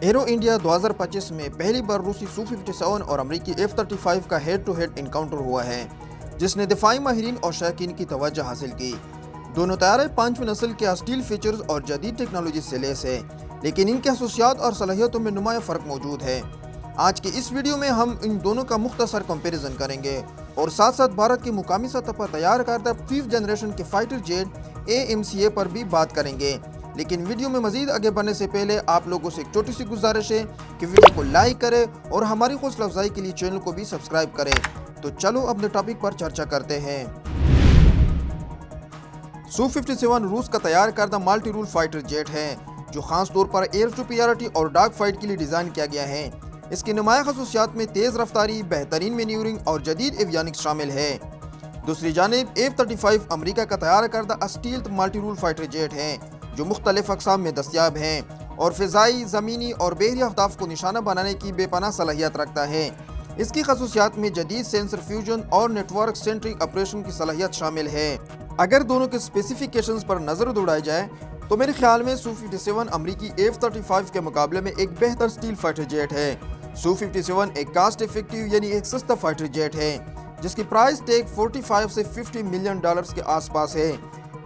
Arrow India 2025 में पहली बार रूसी Su-57 और अमरीकी F-35 का हेड टू हेड इनकाउंटर हुआ है, जिसने दिफाई माहिरीन और शौकीन की तवज्जो हासिल की। दोनों तैयारे 5वीं नस्ल के स्टील फीचर्स और जदीद टेक्नोलॉजी से लैस है, लेकिन इनके खसूसियात और सलाहियतों में नुमाया फ़र्क मौजूद है। आज की इस वीडियो में हम इन दोनों का मुख्तसर कंपैरिजन करेंगे और साथ साथ भारत की मुकामी सतह पर तैयार करदा 5th जनरेशन के फाइटर जेट AMCA पर भी बात करेंगे। लेकिन वीडियो में मजीद आगे बढ़ने से पहले आप लोगों से एक छोटी सी गुजारिश है कि वीडियो को लाइक करें और हमारी हौसला अफजाई के लिए चैनल को भी सब्सक्राइब करें। तो चलो अपने टॉपिक पर चर्चा करते हैं। Su-57 रूस का तैयार करदा मल्टी रूल फाइटर जेट है, जो खास तौर पर एयर सुपीरियरिटी और डार्क फाइट के लिए डिज़ाइन किया गया है। इसकी नुमाया खसूसियात में तेज़ रफ्तारी, बेहतरीन मैन्यूवरिंग और जदीद एवियोनिक्स शामिल है। दूसरी जानिब F-35 अमरीका का तैयार करदा stealth multi rule fighter jet है, जो मुख्तलिफ अक़साम में दस्तयाब हैं और फ़िज़ाई, ज़मीनी और बहरी अहदाफ को निशाना बनाने की बेपनाह सलाहियत रखता है। इसकी खसूसियात में जदीद सेंसर फ्यूजन और नेटवर्क सेंट्रिक ऑपरेशन की सलाहियत शामिल है। अगर दोनों के स्पेसिफिकेशंस पर नज़र दौड़ाई जाए तो मेरे ख्याल में Su-57 अमरीकी F-35 के मुकाबले में एक बेहतर स्टील फाइटर जेट है। Su-57 एक कास्ट इफेक्टिव यानी एक सस्ता फाइटर जेट है, जिसकी प्राइस टैग 45 से 50 मिलियन डॉलर्स के आसपास है,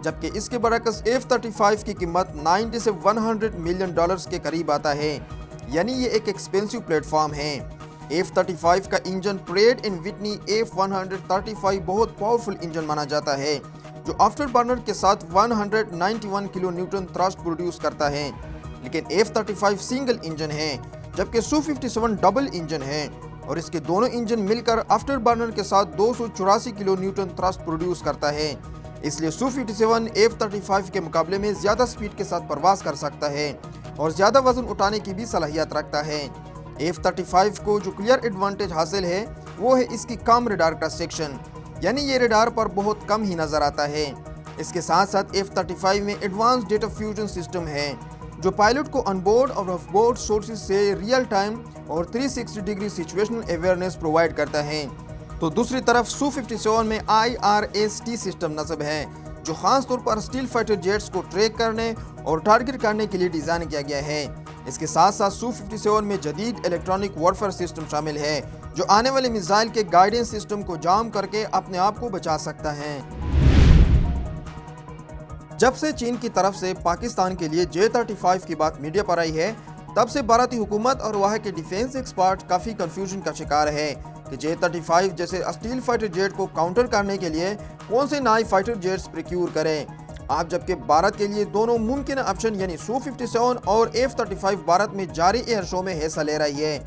जबकि इसके बरअक्स F-35 की कीमत 90 से 100 मिलियन डॉलर्स के करीब आता है, यानी ये एक एक्सपेंसिव प्लेटफॉर्म है। F-35 का इंजन प्रेड इन विटनी F-135 बहुत पावरफुल इंजन माना जाता है, जो आफ्टर बर्नर के साथ 191 किलो न्यूटन थ्रस्ट प्रोड्यूस करता है। लेकिन F-35 सिंगल इंजन है, जबकि Su-57 डबल इंजन है और इसके दोनों इंजन मिलकर आफ्टर बर्नर के साथ 284 किलो न्यूटन थ्रस्ट प्रोड्यूस करता है। इसलिए Su-57 F-35 के मुकाबले में ज़्यादा स्पीड के साथ परवाज कर सकता है और ज़्यादा वजन उठाने की भी सलाहियत रखता है। F-35 को जो क्लियर एडवांटेज हासिल है वो है इसकी कम रडार क्रॉस सेक्शन, यानी ये रडार पर बहुत कम ही नज़र आता है। इसके साथ साथ F-35 में एडवांस डेटा फ्यूजन सिस्टम है, जो पायलट को ऑनबोर्ड और ऑफबोर्ड सोर्सेज से रियल टाइम और 360 डिग्री सिचुएशनल अवेयरनेस प्रोवाइड करता है। तो दूसरी तरफ Su-57 में IRST सिस्टम नस्ब है, जो खास तौर पर स्टील फाइटर जेट्स को ट्रैक करने और टारगेट करने के लिए डिज़ाइन किया गया है। इसके साथ साथ Su-57 में जदीद इलेक्ट्रॉनिक वॉरफेयर सिस्टम शामिल है, जो आने वाले मिसाइल के गाइडेंस सिस्टम को जाम करके अपने आप को बचा सकता है। जब से चीन की तरफ से पाकिस्तान के लिए J-35 की बात मीडिया पर आई है, तब से भारतीय हुकूमत और वहाँ के डिफेंस एक्सपर्ट काफ़ी कंफ्यूजन का शिकार है कि J-35 जैसे स्टील फाइटर जेट को काउंटर करने के लिए कौन से नए फाइटर जेट्स प्रोक्योर करें। आप जबकि भारत के लिए दोनों मुमकिन ऑप्शन यानी Su-57 और F-35 भारत में जारी एयर शो में हिस्सा ले रही है,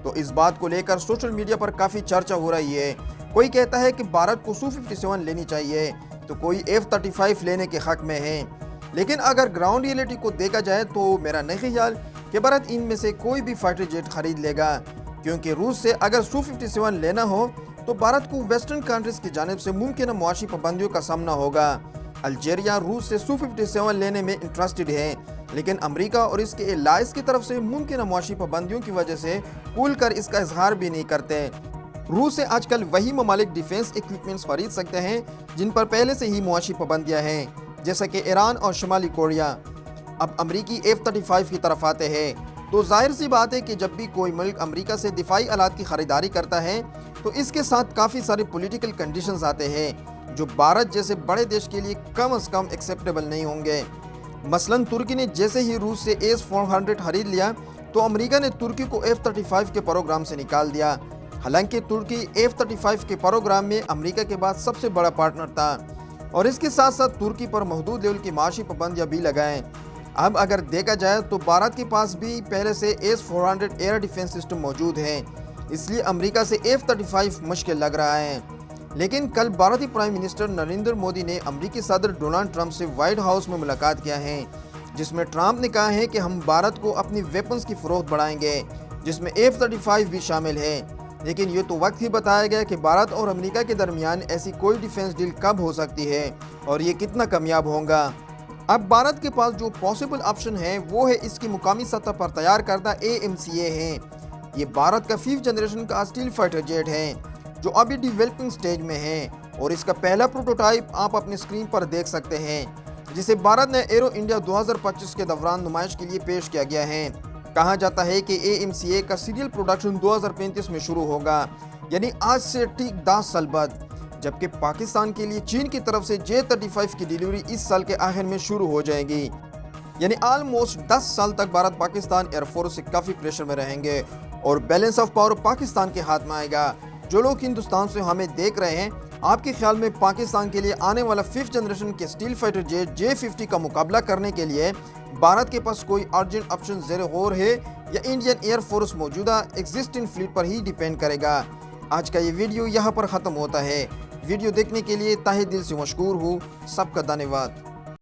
तो इस बात को लेकर सोशल मीडिया पर काफ़ी चर्चा हो रही है। कोई कहता है कि भारत को Su-57 लेनी चाहिए, तो कोई F-35 लेने के हक में है। लेकिन अगर ग्राउंड रियलिटी को देखा जाए तो मेरा नहीं ख्याल कि भारत इनमें से कोई भी फाइटर जेट खरीद लेगा, क्योंकि रूस से अगर Su-57 लेना हो तो भारत को वेस्टर्न कंट्रीज की जानिब से मुमकिन मुआशी पाबंदियों का सामना होगा। अल्जीरिया रूस से Su-57 लेने में इंटरेस्टेड है, लेकिन अमेरिका और इसके एलाइज की तरफ से मुमकिन मुआशी पाबंदियों की वजह से खुल कर इसका इजहार भी नहीं करते। रूस से आजकल वही ममालिक डिफेंस इक्विपमेंट्स खरीद सकते हैं जिन पर पहले से ही मुआशी पाबंदियाँ हैं, जैसा कि ईरान और शुमाली कोरिया। अब अमरीकी F-35 की तरफ आते हैं, तो जाहिर सी बात है कि जब भी कोई मुल्क अमेरिका से दिफाई आलात की ख़रीदारी करता है तो इसके साथ काफ़ी सारे पॉलिटिकल कंडीशंस आते हैं, जो भारत जैसे बड़े देश के लिए कम से कम एक्सेप्टेबल नहीं होंगे। मसलन तुर्की ने जैसे ही रूस से S-400 खरीद लिया तो अमेरिका ने तुर्की को F-35 के प्रोग्राम से निकाल दिया। हालांकि तुर्की F-35 के प्रोग्राम में अमेरिका के बाद सबसे बड़ा पार्टनर था और इसके साथ साथ तुर्की पर महदूद लेवल की माशी पाबंदियाँ भी लगाएं। अब अगर देखा जाए तो भारत के पास भी पहले से S-400 एयर डिफेंस सिस्टम मौजूद है, इसलिए अमेरिका से F-35 मुश्किल लग रहा है। लेकिन कल भारतीय प्राइम मिनिस्टर नरेंद्र मोदी ने अमेरिकी सदर डोनाल्ड ट्रंप से व्हाइट हाउस में मुलाकात किया है, जिसमें ट्रंप ने कहा है कि हम भारत को अपनी वेपन्स की फ़रोख्त बढ़ाएंगे, जिसमें F-35 भी शामिल है। लेकिन ये तो वक्त ही बताया गया कि भारत और अमेरिका के दरमियान ऐसी कोई डिफेंस डील कब हो सकती है और ये कितना कामयाब होगा। अब भारत के पास जो पॉसिबल ऑप्शन है वो है इसकी मुकामी सतह पर तैयार करदा AMCA है। ये भारत का 5th जनरेशन का स्टील फाइटर जेट है, जो अभी डेवलपिंग स्टेज में है और इसका पहला प्रोटोटाइप आप अपनी स्क्रीन पर देख सकते हैं, जिसे भारत ने एरो इंडिया 2025 के दौरान नुमाइश के लिए पेश किया गया है। کہا جاتا ہے کہ AMCA کا سیریل پروڈکشن 2035 میں شروع ہوگا، یعنی آج سے ٹھیک 10 سال بعد، جبکہ پاکستان کے لیے چین کی طرف سے J-35 کی ڈیلیوری اس سال کے آخر میں شروع ہو جائے گی۔ یعنی آلموسٹ 10 سال تک بھارت پاکستان ایئر فورس سے کافی پریشر میں رہیں گے اور بیلنس آف پاور پاکستان کے ہاتھ میں آئے گا۔ جو لوگ ہندوستان سے ہمیں دیکھ رہے ہیں، آپ کے خیال میں پاکستان کے لیے آنے والا 5th جنریشن کے اسٹیل فائٹر جیٹ J-50 کا مقابلہ کرنے کے لیے بھارت کے پاس کوئی ارجنٹ آپشن زیر غور ہے یا انڈین ایئر فورس موجودہ ایگزسٹنگ فلیٹ پر ہی ڈیپینڈ کرے گا؟ آج کا یہ ویڈیو یہاں پر ختم ہوتا ہے۔ ویڈیو دیکھنے کے لیے تہہ دل سے مشکور ہوں، سب کا دھنیہ واد۔